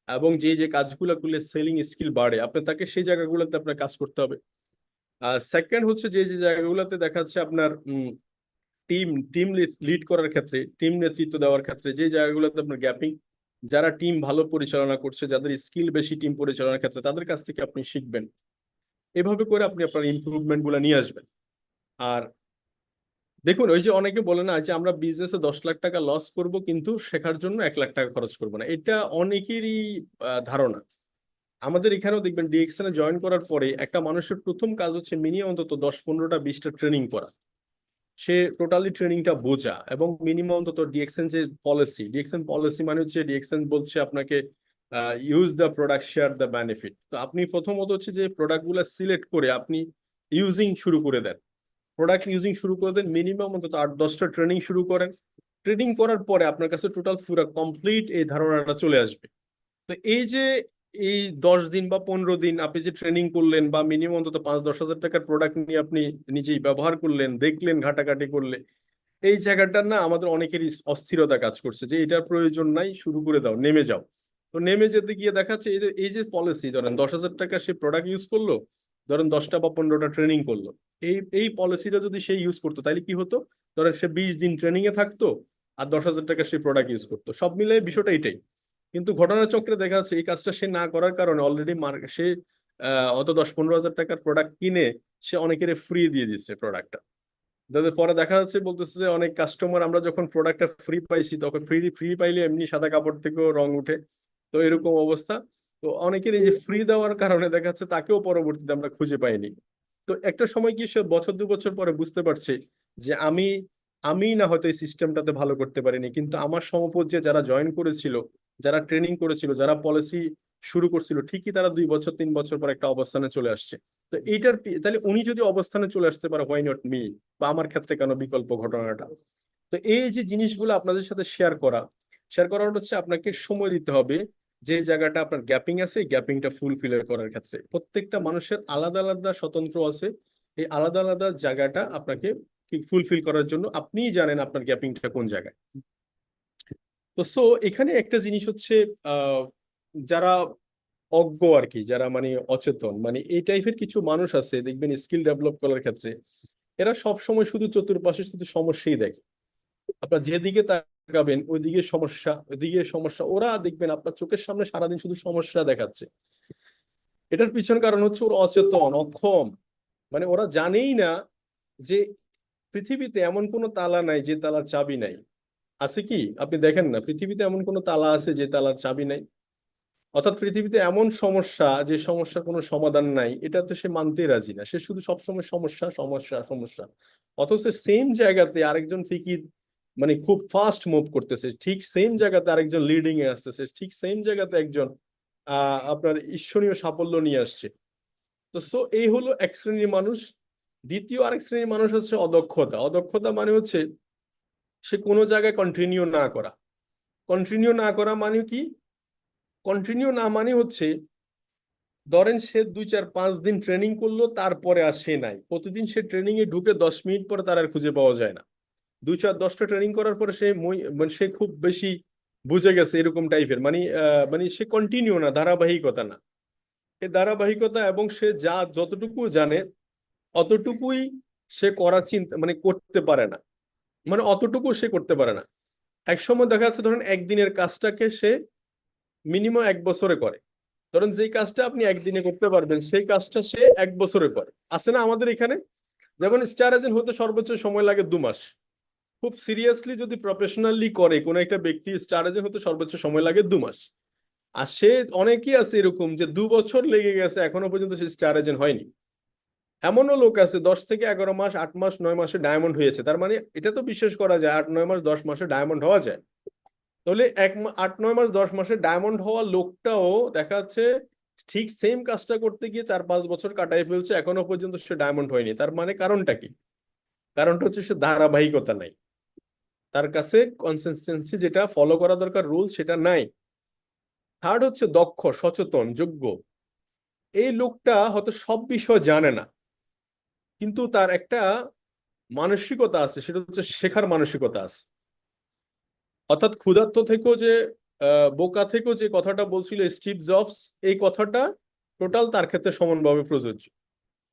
এবং যে কাজগুলো করলে সেলিং স্কিল বাড়ে, আপনার তাকে সেই জায়গাগুলোতে আপনার কাজ করতে হবে। সেকেন্ড হচ্ছে যে জায়গাগুলোতে দেখা যাচ্ছে আপনার টিম টিম লিড করার ক্ষেত্রে, টিম নেতৃত্ব দেওয়ার ক্ষেত্রে যে জায়গাগুলোতে আপনার গ্যাপিং, যারা টিম ভালো পরিচালনা করছে, যাদের স্কিল বেশি টিম পরিচালনার ক্ষেত্রে, তাদের কাছ থেকে আপনি শিখবেন। এভাবে করে আপনি আপনার ইমপ্রুভমেন্ট গুলো নিয়ে আসবেন। আর দেখুন, ওই যে অনেকে বলে না যে আমরা বিজনেসে 10 লাখ টাকা লস করব কিন্তু শেখার জন্য 1 লাখ টাকা খরচ করবো না, এটা অনেকেরই ধারণা। আমাদের এখানেও দেখবেন ডিএক্সএন জয়েন করার পরে একটা মানুষের প্রথম কাজ হচ্ছে মিনিমাম অন্তত 10-15টা-20টা ট্রেনিং করা। সে টোটালি ট্রেনিংটা বোঝা, এবং মিনিমাম অন্তত ডিএক্সএন পলিসি মানে হচ্ছে ডিএক্সএন বলছে আপনাকে use the product share the benefit. তো আপনি প্রথমত হচ্ছে যে প্রোডাক্টগুলো সিলেক্ট করে আপনি ইউজিং শুরু করে দেন, প্রোডাক্ট ইউজিং শুরু করে দেন, মিনিমাম অন্তত 8-10টা ট্রেনিং শুরু করেন। ট্রেনিং করার পরে আপনার কাছে টোটাল পুরো কমপ্লিট এই ধারণাটা চলে আসবে। তো এই যে এই 10 দিন বা 15 দিন আপনি যে ট্রেনিং করলেন বা মিনিমাম অন্তত 5-10 হাজার টাকার প্রোডাক্ট নিয়ে আপনি নিজেই ব্যবহার করলেন, দেখলেন, ঘাটাঘাটি করলে, এই জায়গাটার না আমাদের অনেকেরই অস্থিরতা কাজ করছে যে এটার প্রয়োজন নাই, শুরু করে দাও, নেমে যাও। তো নেমে যেতে গিয়ে দেখাচ্ছে এই যে পলিসি, ধরেন 10,000 টাকা সে প্রোডাক্ট ইউজ করলো, ধরেন 10টা বা 15টা ট্রেনিং করলো, এই পলিসিটা যদি সে ইউজ করতো তাহলে কি হতো, ধরেন সে 20 দিন ট্রেনিং এ থাকতো আর 10,000 টাকা সে প্রোডাক্ট ইউজ করতো, সব মিলে বিষয়টা এটাই। কিন্তু ঘটনাচক্রে দেখা যাচ্ছে এই কাজটা সে না করার কারণে অলরেডি সে অত 10-15 হাজার টাকার প্রোডাক্ট কিনে সে অনেকের ফ্রি দিয়ে দিচ্ছে প্রোডাক্টটা। যাদের পরে দেখা যাচ্ছে বলতেছে যে অনেক কাস্টমার আমরা যখন প্রোডাক্টটা ফ্রি পাইছি তখন ফ্রি ফ্রি পাইলে এমনি সাদা কাপড় থেকেও রং উঠে, তো এরকম অবস্থা। তো অনেকের এই যে ফ্রি দেওয়ার কারণে দেখা যাচ্ছে তাকেও পরবর্তীতে আমরা খুঁজে পাইনি। তো একটা সময় কি সে বছর 2 বছর পরে বুঝতে পারছে যে আমি না হয়তো এই সিস্টেমটাতে ভালো করতে পারিনি, কিন্তু আমার সমপর্যায়ে যারা জয়েন করেছিল, যারা ট্রেনিং করেছিল, যারা পলিসি শুরু করছিল, ঠিকই তারা 2 বছর 3 বছর পর একটা অবস্থানে চলে আসছে। তো তাহলে উনি যদি অবস্থানে চলে আসতে পারে, হোয়াই নট মি, বা আমার ক্ষেত্রে কেন বিকল্প ঘটনাটা। তো এই যে জিনিসগুলো আপনাদের সাথে শেয়ার করার হচ্ছে আপনাকে সময় দিতে হবে। যে জায়গাটা আপনার গ্যাপিং আছে, গ্যাপিংটা ফুলফিল করার ক্ষেত্রে প্রত্যেকটা মানুষের আলাদা আলাদা স্বতন্ত্র আছে। এই আলাদা আলাদা জায়গাটা আপনাকে ফুলফিল করার জন্য আপনিই জানেন আপনার গ্যাপিংটা কোন জায়গায়। তো এখানে একটা জিনিস হচ্ছে, আহ যারা অজ্ঞ আর কি, যারা মানে অচেতন, মানে এই টাইপের কিছু মানুষ আছে দেখবেন স্কিল ডেভেলপ করার ক্ষেত্রে এরা সব সময় শুধু চতুর্পাশে শুধু সমস্যাই দেখে। আপনার যেদিকে তাকাবেন ওইদিকে সমস্যা, ওইদিকে সমস্যা, ওরা দেখবেন আপনার চোখের সামনে সারাদিন শুধু সমস্যা দেখাচ্ছে। এটার পিছনে কারণ হচ্ছে ওরা অচেতন, অক্ষম, মানে ওরা জানেই না যে পৃথিবীতে এমন কোনো তালা নাই যে তালার চাবি নাই। আছে কি? আপনি দেখেন না পৃথিবীতে এমন কোনো তালা আছে যে তালার চাবি নাই? অর্থাৎ পৃথিবীতে এমন সমস্যা যে সমস্যার কোনো সমাধান নাই, এটা তো সে মানতে রাজি না। সে শুধু সবসময় সমস্যা সমস্যা সমস্যা। অথচ সেম জায়গাতে আরেকজন ঠিকই মানে খুব ফাস্ট মুভ করতেছে, ঠিক সেম জায়গাতে আরেকজন লিডিং এ আসতেছে, ঠিক সেম জায়গাতে একজন আপনার ঈশ্বরীয় সাফল্য নিয়ে আসছে। তো এই হলো এক শ্রেণীর মানুষ। দ্বিতীয় আরেক শ্রেণীর মানুষ হচ্ছে অদক্ষতা। অদক্ষতা মানে হচ্ছে সে কোনো জায়গায় কন্টিনিউ না করা। কন্টিনিউ না করা মানে কি? কন্টিনিউ না মানে হচ্ছে ধরেন সে 2-4-5 দিন ট্রেনিং করলো, তারপরে আর সে নাই। প্রতিদিন সে ট্রেনিং এ ঢুকে 10 মিনিট পরে তার আর খুঁজে পাওয়া যায় না। 2-4-10টা ট্রেনিং করার পরে মানে সে খুব বেশি বুঝে গেছে এরকম টাইপের, মানে সে কন্টিনিউ না, ধারাবাহিকতা না। এই ধারাবাহিকতা এবং সে যতটুকু জানে অতটুকুই সে করার চিন্তা মানে করতে পারে না, মানে অতটুকু সে করতে পারে না। এক সময় দেখা যাচ্ছে ধরেন একদিনের কাজটাকে সে মিনিমাম 1 বছরে করে। ধরেন যেই কাজটা আপনি একদিনে করতে পারবেন সেই কাজটা সে 1 বছরে করে। আছে না আমাদের এখানে? যেমন স্টার এজেন্ট হতে সর্বোচ্চ সময় লাগে 2 মাস। খুব সিরিয়াসলি যদি প্রফেশনালি করে কোনো একটা ব্যক্তি, স্টার এজেন্ট হতে সর্বোচ্চ সময় লাগে 2 মাস। আর সে অনেকেই আছে এরকম যে 2 বছর লেগে গেছে এখনো পর্যন্ত সে স্টার এজেন্ট হয়নি। এমনও লোক আছে 10 থেকে 11 মাস, 8 মাস, 9 মাসে ডায়মন্ড হয়েছে। তার মানে এটা তো বিশ্বাস করা যায় 8-9 মাস, 10 মাসে ডায়মন্ড হওয়া যায়। তাহলে 8-9 মাস 10 মাসে ডায়মন্ড হওয়া লোকটাও দেখা যাচ্ছে ঠিক সেম কাজটা করতে গিয়ে 4-5 বছর কাটাই ফেলছে, এখনো পর্যন্ত সে ডায়মন্ড হয়নি। তার মানে কারণটা কি? কারণটা হচ্ছে সে ধারাবাহিকতা নাই, তার কাছে কনসিস্টেন্সি যেটা ফলো করা দরকার রুল সেটা নাই। থার্ড হচ্ছে দক্ষ, সচেতন, যোগ্য। এই লোকটা হয়তো সব বিষয় জানে না, কিন্তু তার একটা মানসিকতা আছে, সেটা হচ্ছে শেখার মানসিকতা আছে। অর্থাৎ ক্ষুধার্ত থেকেও যে বোকা থেকেও যে কথাটা বলছিল স্টিভ জবস, এই কথাটা টোটাল তার ক্ষেত্রে সমানভাবে প্রযোজ্য।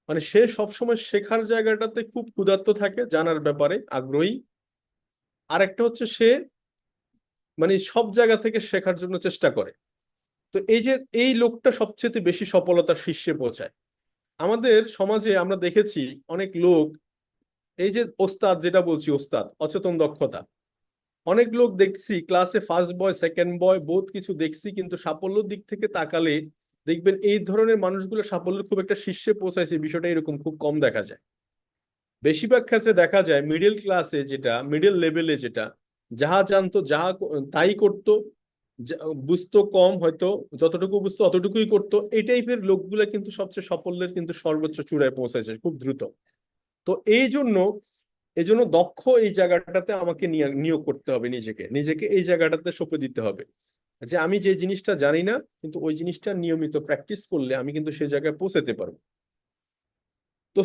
মানে সে সবসময় শেখার জায়গাটাতে খুব ক্ষুধার্ত থাকে, জানার ব্যাপারে আগ্রহী। আরেকটা হচ্ছে সে মানে সব জায়গা থেকে শেখার জন্য চেষ্টা করে। তো এই যে এই লোকটা সবচেয়ে বেশি সফলতার শীর্ষে পৌঁছায়। আমাদের সমাজে আমরা দেখেছি অনেক লোক, এই যে ওস্তাদ যেটা বলছি, ওস্তাদ অচেতন দক্ষতা, অনেক লোক দেখছি ক্লাসে ফার্স্ট বয় সেকেন্ড বয় বহুত কিছু দেখছি, কিন্তু সাফল্যের দিক থেকে তাকালে দেখবেন এই ধরনের মানুষগুলো সাফল্যের খুব একটা শীর্ষে পৌঁছাইছে বিষয়টা এরকম খুব কম দেখা যায়। বেশিরভাগ ক্ষেত্রে দেখা যায় মিডল ক্লাসে, যেটা মিডল লেভেলে, যেটা যাহা জানতো তাই করতো, বুঝতো কম, হয়তো যতটুকু বুঝতো অতটুকুই করতো, এই টাইপের লোকগুলা কিন্তু সবচেয়ে সাফল্যের কিন্তু সর্বোচ্চ চূড়ায় পৌঁছেছে খুব দ্রুত। তো এই জন্য দক্ষ এই জায়গাটাতে আমাকে নিয়োগ করতে হবে, নিজেকে নিজেকে এই জায়গাটাতে সঁপে দিতে হবে যে আমি যে জিনিসটা জানি না, কিন্তু ওই জিনিসটা নিয়মিত প্র্যাকটিস করলে আমি কিন্তু সেই জায়গায় পৌঁছাতে পারবো। তো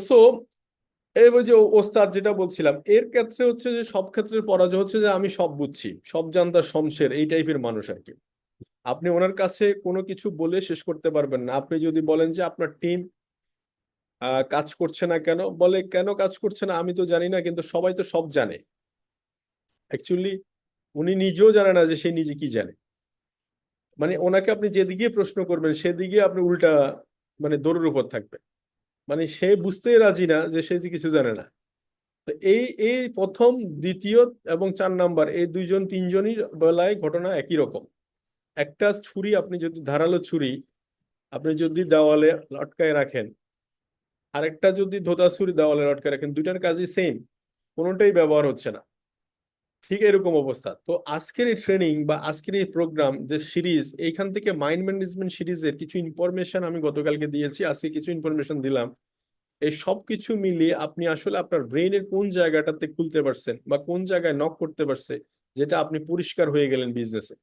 এই ওই যে ওস্তাদ যেটা বলছিলাম, এর ক্ষেত্রে হচ্ছে যে সব ক্ষেত্রে পরাজয় হচ্ছে যে আমি সব বুঝছি, সব জানতা শমশের, এই টাইপের মানুষ আর কি। আপনি ওনার কাছে কোনো কিছু বলে শেষ করতে পারবেন না। আপনি যদি বলেন যে আপনার টিম কাজ করছে না কেন, বলে কেন কাজ করছে না আমি তো জানি না, কিন্তু সবাই তো সব জানে। অ্যাকচুয়ালি উনি নিজেও জানে না যে সে নিজে কি জানে। মানে ওনাকে আপনি যেদিকে প্রশ্ন করবেন সেদিকে আপনি উল্টা মানে দৌড়ের উপর থাকবে। মানে সে বুঝতেই রাজি না যে সে যে কিছু জানে না। তো এই এই প্রথম, দ্বিতীয় এবং 4 নাম্বার, এই দুইজন তিনজনই বেলায় ঘটনা একই রকম। একটা ছুরি, আপনি যদি ধারালো ছুরি আপনি যদি দেওয়ালে লটকায় রাখেন, আরেকটা যদি ধোতা ছুরি দেওয়ালে লটকায় রাখেন, দুইটার কাজই সেম, কোনোটাই ব্যবহার হচ্ছে না। ঠিক এরকম অবস্থা। তো আজকের এই ট্রেনিং বা আজকের এই প্রোগ্রাম যে সিরিজ, এইখান থেকে মাইন্ড ম্যানেজমেন্ট সিরিজের কিছু ইনফরমেশন আমি গতকালকে দিয়েছি, আজকে কিছু ইনফরমেশন দিলাম। এই সব কিছু মিলিয়ে আপনি আসলে আপনার ব্রেইনের কোন জায়গাটাতে খুলতে পারছেন বা কোন জায়গায় নক করতে পারছে, যেটা আপনি পরিষ্কার হয়ে গেলেন বিজনেসে।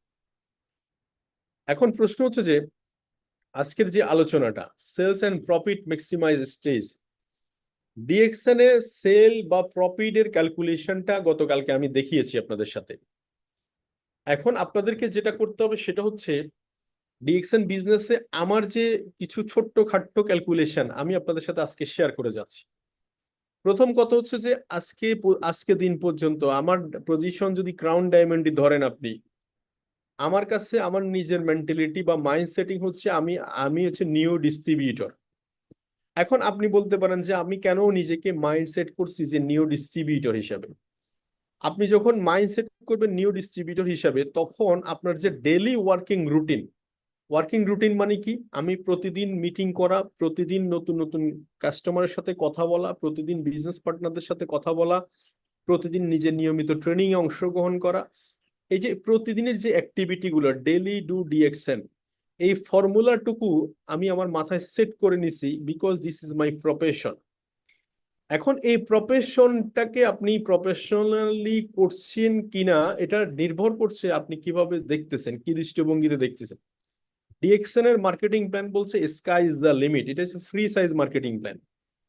এখন প্রশ্ন হচ্ছে যে আজকের যে আলোচনাটা, sales and profit maximise stage, ডিএকশনে সেল বা প্রফিটের ক্যালকুলেশনটা গতকালকে আমি দেখিয়েছি আপনাদের সাথে। এখন আপনাদেরকে যেটা করতে হবে সেটা হচ্ছে ডিএকশন বিজনেসে আমার যে কিছু ছোট্ট খাট্ট ক্যালকুলেশন আমি আপনাদের সাথে আজকে শেয়ার করে যাচ্ছি। প্রথম কথা হচ্ছে যে আজকে দিন পর্যন্ত আমার পজিশন যদি ক্রাউন ডায়মন্ডই ধরেন আপনি, আমার কাছে আমার নিজের মেন্টালিটি বা মাইন্ড সেটিং হচ্ছে আমি আমি হচ্ছে নিউ ডিস্ট্রিবিউটর। এখন আপনি বলতে পারেন যে আমি কেন নিজেকে মাইন্ড সেট করছি যে নিউ ডিস্ট্রিবিউটর হিসাবে। আপনি যখন মাইন্ড সেট করবেন নিউ ডিস্ট্রিবিউটর হিসাবে, তখন আপনার যে ডেইলি ওয়ার্কিং রুটিন মানে কি, আমি প্রতিদিন মিটিং করা, প্রতিদিন নতুন নতুন কাস্টমারের সাথে কথা বলা, প্রতিদিন বিজনেস পার্টনারদের সাথে কথা বলা, প্রতিদিন নিজের নিয়মিত ট্রেনিং এ অংশগ্রহণ করা, এই যে প্রতিদিনের যে অ্যাক্টিভিটি গুলো ডেইলি ডু ডিএক্সএন, এই ফর্মুলাটুকু আমি আমার মাথায় সেট করে নিছি, because this is my profession. এখন এই প্রফেশনটাকে আপনি প্রফেশনালি করছেন কিনা এটা নির্ভর করছে আপনি কিভাবে দেখতেছেন, কি দৃষ্টিভঙ্গিতে দেখতেছেন। ডিএক্সএন এর মার্কেটিং প্ল্যান বলছে স্কাই ইজ দ্য লিমিট, এটা হচ্ছে ফ্রি সাইজ মার্কেটিং প্ল্যান।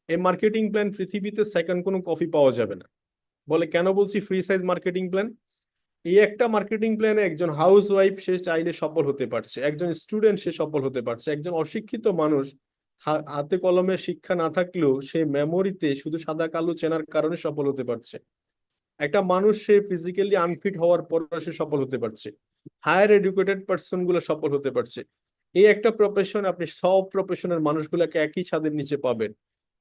এই মার্কেটিং প্ল্যান পৃথিবীতে সেকেন্ড কোনো কপি পাওয়া যাবে না। বলে কেন বলছি ফ্রি সাইজ মার্কেটিং প্ল্যান? এই একটা মার্কেটিং প্ল্যানে একজন হাউস ওয়াইফ সে চাইলে সফল হতে পারছে, একজন স্টুডেন্ট সে সফল হতে পারছে, একজন অশিক্ষিত মানুষ হাতে কলমে শিক্ষা না থাকলেও সে মেমোরিতে শুধু সাদা কালো চেনার কারণে সফল হতে পারছে। একটা মানুষ সে ফিজিক্যালি আনফিট হওয়ার পর সে সফল হতে পারছে। হায়ার এডুকেটেড পার্সন গুলো সফল হতে পারছে। এই একটা প্রফেশন, আপনি সব প্রফেশনের মানুষগুলোকে একই ছাদের নিচে পাবেন।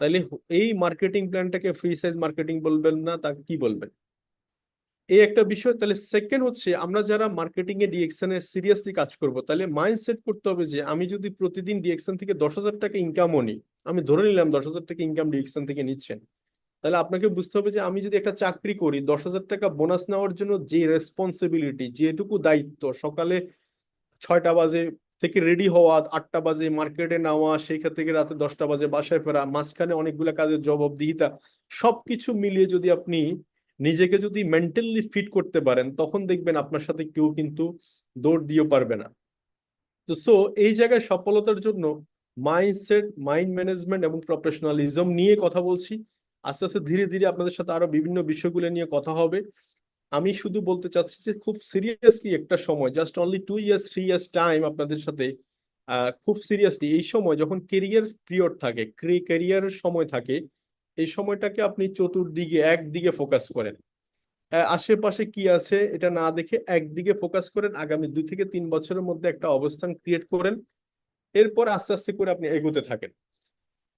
তাইলে এই মার্কেটিং প্ল্যানটাকে ফ্রি সাইজ মার্কেটিং বলবেন না, তাকে কি বলবেন? এই একটা বিষয়। তাহলে সেকেন্ড হচ্ছে আমরা যারা মার্কেটিং এ ডিএকশন এর সিরিয়াসলি কাজ করব, তাহলে মাইন্ডসেট করতে হবে যে আমি যদি প্রতিদিন ডিএকশন থেকে 10,000 টাকা ইনকামও নিই, আমি ধরে নিলাম 10,000 টাকা ইনকাম ডিএকশন থেকে নিচ্ছেন, তাহলে আপনাকে বুঝতে হবে যে আমি যদি একটা চাকরি করি 10,000 টাকা বোনাস নেওয়ার জন্য যে রেসপন্সিবিলিটি, যেটুকু দায়িত্ব, সকালে 6টা বাজে থেকে রেডি হওয়া, 8টা বাজে মার্কেটে নেওয়া, সেইখান থেকে রাতে 10টা বাজে বাসায় ফেরা, মাঝখানে অনেকগুলো কাজের জবাবদিহিতা, সবকিছু মিলিয়ে যদি আপনি নিজেকে যদি মেন্টালি ফিট করতে পারেন, তখন দেখবেন আপনার সাথে কেউ কিন্তু দৌড় দিয়েও পারবে না। তো এই জায়গায় সফলতার জন্য মাইন্ডসেট, মাইন্ড ম্যানেজমেন্ট এবং প্রফেশনালিজম নিয়ে কথা বলছি। আস্তে আস্তে ধীরে ধীরে আপনাদের সাথে আরো বিভিন্ন বিষয়গুলো নিয়ে কথা হবে। আমি শুধু বলতে চাচ্ছি যে খুব সিরিয়াসলি একটা সময়, just only 2 years 3 years time আপনাদের সাথে খুব সিরিয়াসলি এই সময় যখন কেরিয়ার পিরিয়ড থাকে, ক্যারিয়ারের সময় থাকে, এই সময়টাকে আপনি চতুর্দিকে একদিকে ফোকাস করেন। আশেপাশে কি আছে এটা না দেখে একদিকে ফোকাস করেন, আগামী 2 থেকে 3 বছরের মধ্যে একটা অবস্থান ক্রিয়েট করেন, এরপর আস্তে আস্তে করে আপনি এগোতে থাকেন।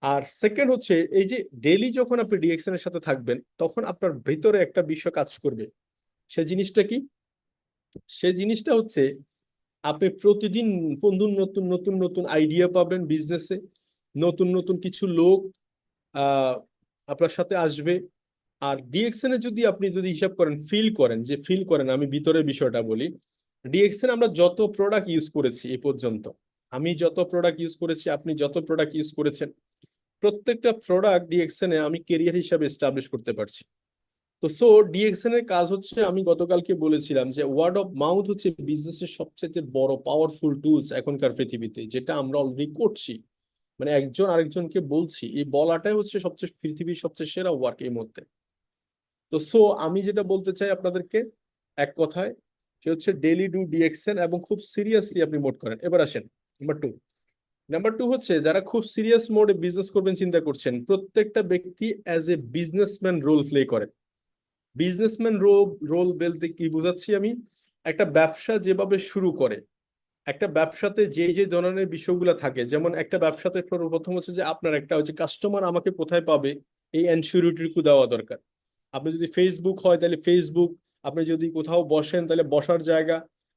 আর সেকেন্ড হচ্ছে এই যে ডেইলি যখন আপনি ডিএকশন এর সাথে থাকবেন, তখন আপনার ভিতরে একটা বিষয় কাজ করবে। সে জিনিসটা কি? সে জিনিসটা হচ্ছে আপনি প্রতিদিন নতুন নতুন নতুন নতুন আইডিয়া পাবেন বিজনেসে, নতুন নতুন কিছু লোক আহ আপনার সাথে আসবে। আর ডিএকশন এ যদি আপনি যদি হিসাব করেন, ফিল করেন, আমি ভিতরের বিষয়টা বলি, ডিএক্সএন আমরা যত প্রোডাক্ট ইউজ করেছি এ পর্যন্ত, আমি যত প্রোডাক্ট ইউজ করেছি, আপনি যত প্রোডাক্ট ইউজ করেছেন, প্রত্যেকটা প্রোডাক্ট ডিএক্সএন এ আমি কেরিয়ার হিসাবে এস্টাবলিশ করতে পারছি। তো সো ডিএক্সএন এর কাজ হচ্ছে, আমি গতকালকে বলেছিলাম যে ওয়ার্ড অফ মাউথ হচ্ছে বিজনেসের সবচেয়ে বড় পাওয়ারফুল টুলস এখনকার পৃথিবীতে, যেটা আমরা অলরেডি করছি। মানে একজন আরেকজনকে বলছি, এই বলাটাই হচ্ছে সবচেয়ে পৃথিবীর সবচেয়ে সেরা ওয়ার্ক এই মুহূর্তে। তো সো আমি যেটা বলতে চাই আপনাদেরকে এক কথায়, সে হচ্ছে ডেইলি ডু ডিএক্সএন এবং খুব সিরিয়াসলি আপনি মোড করেন। এবার আসেন নাম্বার টু হচ্ছে, যারা খুব সিরিয়াস মোডে বিজনেস করবেন চিন্তা করছেন, প্রত্যেকটা ব্যক্তি as a businessman role play করেন। বিজনেসম্যান রোল বলতে কি বোঝাচ্ছি আমি, একটা ব্যবসা যেভাবে শুরু করে, একটা ব্যবসাতে যে যে ধরনের বিষয়গুলো থাকে, যেমন একটা ব্যবসাতে প্রথম হচ্ছে যে আপনার একটা হচ্ছে কাস্টমার আমাকে কোথায় পাবে, এই এনসিউরিটিটুকু দেওয়া দরকার। আপনি যদি ফেসবুক হয় তাহলে ফেসবুক, আপনি যদি কোথাও বসেন তাহলে বসার জায়গা,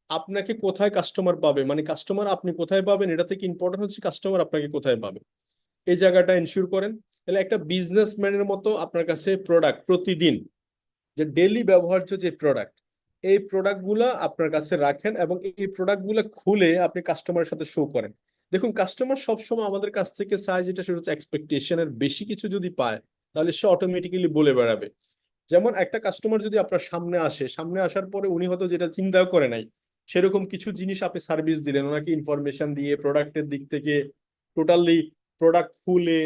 আপনাকে কোথায় কাস্টমার পাবে, মানে কাস্টমার আপনি কোথায় পাবেন, এটা থেকে ইম্পর্টেন্ট হচ্ছে কাস্টমার আপনাকে কোথায় পাবে, এই জায়গাটা এনশিওর করেন। তাহলে একটা বিজনেসম্যানের মতো আপনার কাছে প্রোডাক্ট প্রতিদিন, যে ডেইলি ব্যবহার্য যে প্রোডাক্ট, এই প্রোডাক্টগুলা আপনার কাছে রাখেন এবং এই প্রোডাক্টগুলো খুলে আপনি কাস্টমারের সাথে শো করেন। দেখুন, কাস্টমার সবসময় আমাদের কাছ থেকে চায় যেটা, সেটা হচ্ছে এক্সপেকটেশনের বেশি কিছু যদি পায় তাহলে সে অটোমেটিক্যালি বলে বেড়াবে। যেমন একটা কাস্টমার যদি আপনার সামনে আসে, সামনে আসার পরে উনি হয়তো যেটা চিন্তাও করে নাই সেরকম কিছু জিনিস আপনি সার্ভিস দিলেন, ওনাকে ইনফরমেশন দিয়ে প্রোডাক্টের দিক থেকে টোটালি প্রোডাক্ট খুলে,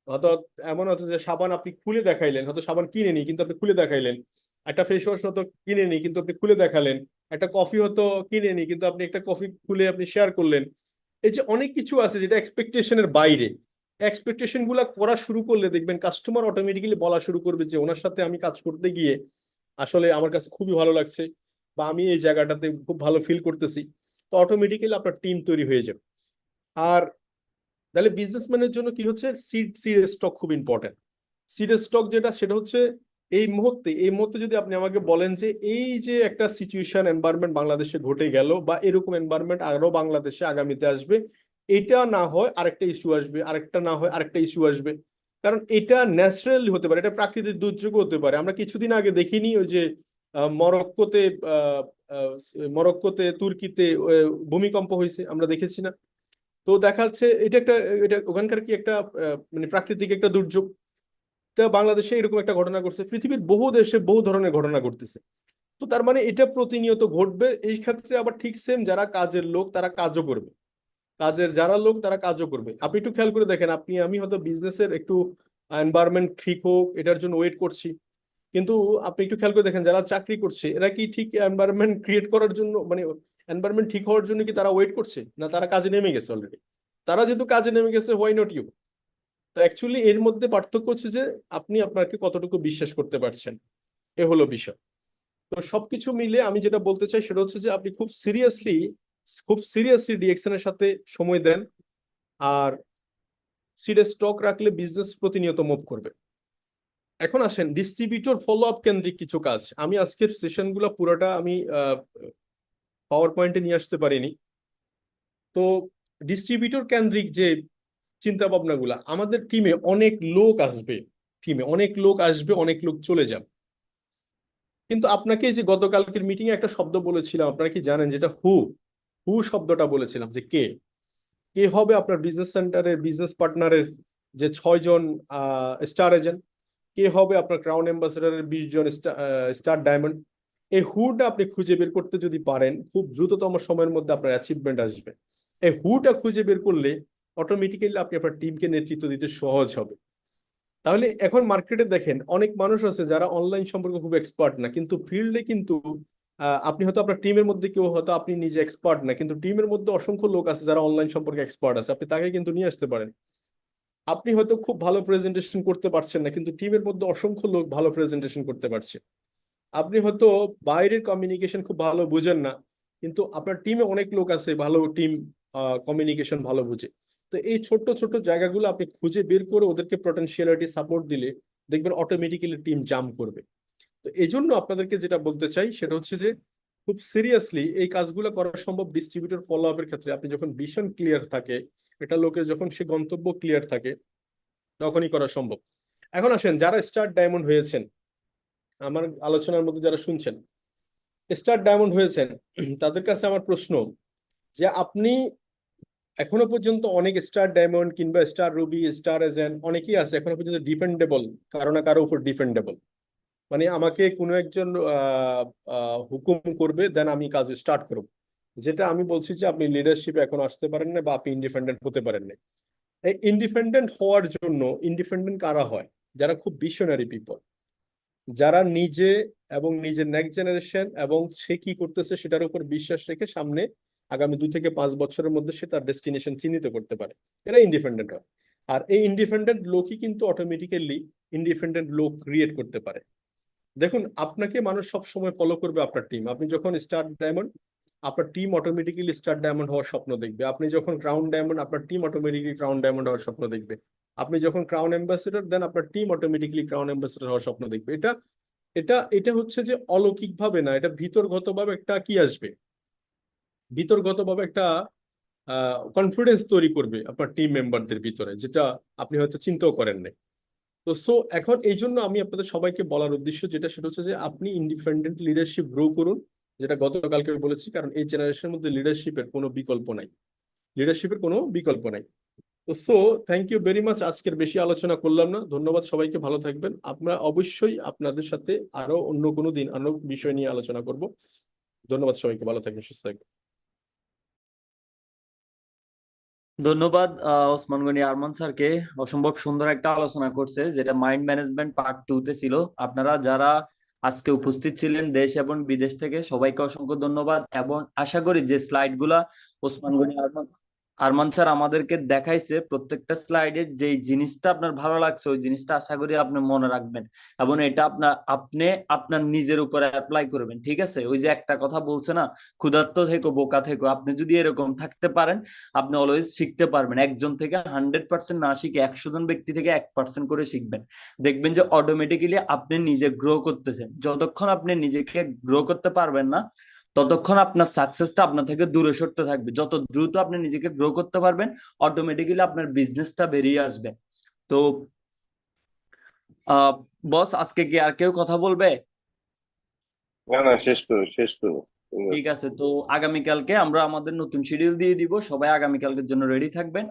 হয়তো এমন হতো যে সাবান আপনি খুলে দেখাইলেন, হয়তো সাবান কিনে নি কিন্তু আপনি খুলে দেখাইলেন, একটা ফেস ওয়াশ হতো কিনে নি কিন্তু আপনি খুলে দেখালেন, একটা কফি হতো কিনে নি কিন্তু আপনি একটা কফি খুলে আপনি শেয়ার করলেন। এই যে অনেক কিছু আছে যেটা এক্সপেকটেশনের বাইরে, এক্সপেকটেশন গুলা করা শুরু করলে দেখবেন কাস্টমার অটোমেটিক্যালি বলা শুরু করবে যে ওনার সাথে আমি কাজ করতে গিয়ে আসলে আমার কাছে খুবই ভালো লাগছে, বা আমি এই জায়গাটাতে খুব ভালো ফিল করতেছি। তো অটোমেটিক্যালি আপনার টিম তৈরি হয়ে যাবে। আর তাহলে বিজনেসম্যানের জন্য কি হচ্ছে, সিড স্টক খুব ইম্পর্টেন্ট। সিড স্টক যেটা, সেটা হচ্ছে এই মুহূর্তে যদি আপনি আমাকে বলেন যে এই যে একটা সিচুয়েশন এনভায়রনমেন্ট বাংলাদেশে ঘটে গেল, বা এরকম এনভায়রনমেন্ট আরো বাংলাদেশে আগামীতে আসবে, এটা না হয় আরেকটা ইস্যু আসবে, আরেকটা না হয় আরেকটা ইস্যু আসবে। কারণ এটা ন্যাচারালি হতে পারে, এটা প্রাকৃতিক দুর্যোগ হতে পারে। আমরা কিছুদিন আগে দেখিনি ওই যে মরক্কোতে, আহ, আহ, মরক্কোতে, তুর্কিতে ভূমিকম্প হয়েছে, আমরা দেখেছি না? তো দেখা যাচ্ছে এটা একটা, এটা ওখানকার কি একটা মানে প্রাকৃতিক একটা দুর্যোগ। তা বাংলাদেশে এরকম একটা ঘটনা ঘটছে, পৃথিবীর বহু দেশে বহু ধরনের ঘটনা ঘটতেছে। তো তার মানে এটা প্রতিনিয়ত ঘটবে। এই ক্ষেত্রে আবার ঠিক সেম, যারা কাজের লোক তারা কাজও করবে, কাজের যারা লোক তারা কাজও করবে। আপনি একটু খেয়াল করে দেখেন, আপনি আমি হয়তো বিজনেসের একটু এনভায়রনমেন্ট ঠিক হোক এটার জন্য ওয়েট করছি, কিন্তু আপনি একটু খেয়াল করে দেখেন যারা চাকরি করছে এরা কি ঠিক এনভায়রনমেন্ট ক্রিয়েট করার জন্য, মানে এনভায়রনমেন্ট ঠিক হওয়ার জন্য কি তারা ওয়েট করছে, না তারা কাজে নেমে গেছে অলরেডি? তারা যেহেতু কাজে নেমে গেছে, হোয়াই নট ইউ? তো অ্যাকচুয়ালি এর মধ্যে পার্থক্য হচ্ছে যে আপনি আপনাকে কতটুকু বিশ্বাস করতে পারছেন, এ হলো বিষয়। তো সবকিছু মিলে আমি যেটা বলতে চাই সেটা হচ্ছে যে আপনি খুব সিরিয়াসলি ডিএক্সএন এর সাথে সময় দেন। আর সিডে স্টক রাখলে বিজনেস প্রতিনিয়ত মুভ করবে। এখন আসেন ডিস্ট্রিবিউটর ফলো আপ কেন্দ্রিক কিছু কাজ। আমি আজকের সেশনগুলো পুরোটা আমি পাওয়ার পয়েন্টে নিয়ে আসতে পারিনি। তো ডিস্ট্রিবিউটর কেন্দ্রিক যে চিন্তা ভাবনাগুলা, আমাদের টিমে অনেক লোক আসবে, অনেক লোক চলে যাবে। কিন্তু আপনাকে যে গতকালকের মিটিং এ একটা শব্দ বলেছিলাম, আপনারা কি জানেন যেটা হু হু শব্দটা বলেছিলাম, যে কে কে হবে আপনার বিজনেস সেন্টারের বিজনেস পার্টনারের যে 6 জন স্টার এজেন্ট, কে হবে আপনার ক্রাউন অ্যাম্বাসেডারের 20 জন স্টার ডায়মন্ড। এই হুটা আপনি খুঁজে বের করতে যদি পারেন, খুব দ্রুততম সময়ের মধ্যে আপনার অ্যাচিভমেন্ট আসবে। এই হুটা খুঁজে বের করলে অটোমেটিক্যালি আপনি আপনার টিমকে নেতৃত্ব দিতে সহজ হবে। তাহলে এখন মার্কেটে দেখেন অনেক মানুষ আছে যারা অনলাইন সম্পর্কে খুব এক্সপার্ট না, কিন্তু ফিল্ডে কিন্তু আপনি হয়তো আপনার টিমের মধ্যে কেউ হয়তো আপনি নিজে এক্সপার্ট না, কিন্তু টিমের মধ্যে অসংখ্য লোক আছে যারা অনলাইন সম্পর্কে এক্সপার্ট আছে, আপনি তাকে কিন্তু নিয়ে আসতে পারেন। আপনি হয়তো খুব ভালো প্রেজেন্টেশন করতে পারছেন না, কিন্তু টিমের মধ্যে অসংখ্য লোক ভালো প্রেজেন্টেশন করতে পারছে। আপনি হয়তো বাইরের কমিউনিকেশন খুব ভালো বুঝেন না, কিন্তু আপনার টিমে অনেক লোক আছে ভালো টিম কমিউনিকেশন ভালো বুঝে। তো এই ছোট্ট ছোট্ট জায়গাগুলো আপনি খুঁজে বের করে ওদেরকে পটেনশিয়ালিটি সাপোর্ট দিলে দেখবেন অটোমেটিক্যালি টিম জাম্প করবে। তো এই জন্য আপনাদেরকে যেটা বলতে চাই সেটা হচ্ছে যে খুব সিরিয়াসলি এই কাজগুলো করা সম্ভব ডিস্ট্রিবিউটর ফলো আপের ক্ষেত্রে। আপনি যখন ভিশন ক্লিয়ার থাকে, এটা লোকের যখন সে গন্তব্য ক্লিয়ার থাকে, তখনই করা সম্ভব। এখন আসেন যারা স্টার ডায়মন্ড হয়েছেন, আমার আলোচনার মধ্যে যারা শুনছেন, স্টার ডায়মন্ড হয়েছেন তাদের কাছে আমার প্রশ্ন যে আপনি এখনো পর্যন্ত অনেক স্টার ডায়মন্ড কিংবা স্টার রুবি, স্টার এজেন্ট অনেকেই আছে এখনো পর্যন্ত ডিপেন্ডেবল, কারো না কারো উপর ডিপেন্ডেবল। মানে আমাকে কোনো একজন হুকুম করবে, দেন আমি কাজ স্টার্ট করব। যেটা আমি বলছি যে আপনি লিডারশিপে এখন আসতে পারেন না বা আপনি ইন্ডিপেন্ডেন্ট হতে পারেন না। এই ইন্ডিপেন্ডেন্ট হওয়ার জন্য ইন্ডিপেন্ডেন্ট কারা হয়? যারা খুব ভিশনারি পিপল, যারা নিজে এবং নিজের নেক্সট জেনারেশন এবং সে কি করতেছে সেটার উপর বিশ্বাস রেখে সামনে আগামী 2 থেকে 5 বছরের মধ্যে সে তার ডেস্টিনেশন চিহ্নিত করতে পারে, এরা ইন্ডিপেন্ডেন্ট হয়। আর এই ইন্ডিপেন্ডেন্ট লোকই কিন্তু অটোমেটিক্যালি ইন্ডিপেন্ডেন্ট লোক ক্রিয়েট করতে পারে। দেখুন, আপনাকে মানুষ সব সময় ফলো করবে আপনার টিম। আপনি যখন স্টার ডায়মন্ড, আপনার টিম অটোমেটিক্যালি স্টার ডায়মন্ড হওয়ার স্বপ্ন দেখবে। আপনি যখন ক্রাউন ডায়মন্ড, আপনার টিম অটোমেটিক্যালি ক্রাউন ডায়মন্ড হওয়ার স্বপ্ন দেখবে। আপনি যখন ক্রাউন অ্যাম্বাসেডর, দেন আপনার টিম অটোমেটিক্যালি ক্রাউন অ্যাম্বাসেডর হওয়ার স্বপ্ন দেখবে। এটা এটা এটা হচ্ছে যে অলৌকিক ভাবে না, এটা ভিতরগত ভাবে একটা কি আসবে, ভিতরগত ভাবে একটা কনফিডেন্স তৈরি করবে আপনার টিম মেম্বারদের ভিতরে, যেটা আপনি হয়তো চিন্তাও করেন নাই। তো এখন এই জন্য আমি আপনাদের সবাইকে বলার উদ্দেশ্য যেটা, সেটা হচ্ছে যে আপনি ইন্ডিপেন্ডেন্ট লিডারশিপ গ্রো করুন, যেটা গতকালকে বলেছি। কারণ এই জেনারেশনের মধ্যে লিডারশিপের কোনো বিকল্প নাই, লিডারশিপের কোনো বিকল্প নাই। তো থ্যাংক ইউ ভেরি মাচ। আজকের বেশি আলোচনা করলাম না। ধন্যবাদ সবাইকে, ভালো থাকবেন। আমরা অবশ্যই আপনাদের সাথে আরো অন্য কোনো দিন অন্য বিষয় নিয়ে আলোচনা করব। ধন্যবাদ সবাইকে, ভালো থাকবেন, সুস্থ থাকবেন। ধন্যবাদ ওসমান গনি আরমান স্যারকে। অসম্ভব সুন্দর একটা আলোচনা করছে, যেটা মাইন্ড ম্যানেজমেন্ট পার্ট 2 তে ছিল। আপনারা যারা আজকে উপস্থিত ছিলেন দেশ এবং বিদেশ থেকে, সবাইকে অসংখ্য ধন্যবাদ। এবং আশা করি যে স্লাইড গুলা ওসমান গনি আরমান আরমান স্যার আমাদেরকে দেখাইছে, প্রত্যেকটা স্লাইডের যে জিনিসটা আপনার ভালো লাগছে ওই জিনিসটা আশা করি আপনি মনে রাখবেন এবং এটা আপনি আপনার নিজের উপরে অ্যাপ্লাই করবেন। ঠিক আছে? ওই যে একটা কথা বলছে না, ক্ষুধার্ত থেকো বোকা থেকো, আপনি যদি এরকম থাকতে পারেন আপনি অলওয়েজ শিখতে পারবেন। একজন থেকে 100% না শিখে 100 জন ব্যক্তি থেকে 1% করে শিখবেন। দেখবেন যে অটোমেটিক্যালি আপনি নিজে গ্রো করতেছেন। যতক্ষণ আপনি নিজেকে গ্রো করতে পারবেন না ততক্ষণ আপনার সাকসেসটা আপনার থেকে দূরে সরতে থাকবে। যত দ্রুত আপনি নিজেকে গ্রো করতে পারবেন অটোমেটিক্যালি আপনার বিজনেসটা বেরিয়ে আসবে। তো বস, আজকে কি আর কেউ কথা বলবে? না না, শেষ করো শেষ করো। ঠিক আছে, তো আগামীকালকে আমরা আমাদের নতুন শিডিউল দিয়ে দিব, সবাই আগামীকালকের জন্য রেডি থাকবেন।